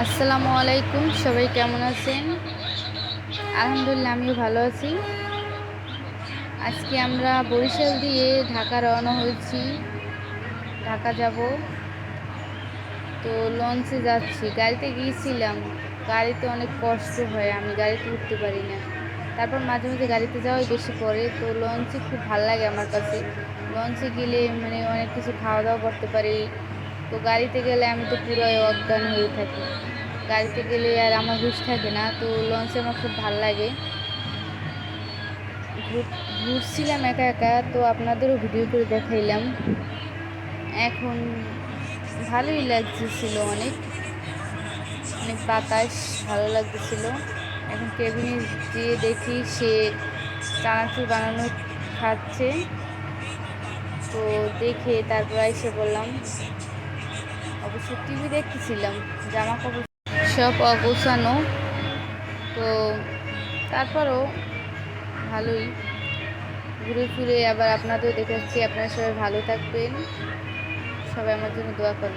আসসালামু আলাইকুম, সবাই কেমন আছেন? আলহামদুলিল্লাহ, আমিও ভালো আছি। আজকে আমরা বরিশাল দিয়ে ঢাকা রওনা হয়েছি। ঢাকা যাব। তো লঞ্চে যাচ্ছি। গাড়িতে গিয়েছিলাম, গাড়িতে অনেক কষ্ট হয়, আমি গাড়িতে উঠতে পারি না। তারপর মাঝে মাঝে গাড়িতে যাওয়াই বেশি পড়ে। তো লঞ্চে খুব ভাল লাগে আমার কাছে। লঞ্চে গেলে মানে অনেক কিছু খাওয়া দাওয়া করতে পারি। তো গাড়িতে গেলে আমি তো পুরোই অজ্ঞান হয়ে থাকি। গাড়িতে গেলে আর আমার হুঁশ থাকে না। তো লঞ্চে আমার খুব ভাল লাগে। ঘুরছিলাম একা একা, তো আপনাদেরও ভিডিও করে দেখাইলাম। এখন ভালোই লাগতেছিল, অনেক অনেক বাতাস, ভালো লাগতেছিল। এখন কেবিনে যেয়ে দেখি সে চানাচুর বানানো খাচ্ছে। তো দেখে তারপর এসে বললাম, অবশ্য টিভি দেখতেছিলাম, জামা কাপড় সব অগোছানো। তো তারপরও ভালোই ঘুরে ফিরে আবার আপনাদেরও দেখাচ্ছি। আপনারা সবাই ভালো থাকবেন, সবাই আমার জন্য দোয়া করবেন।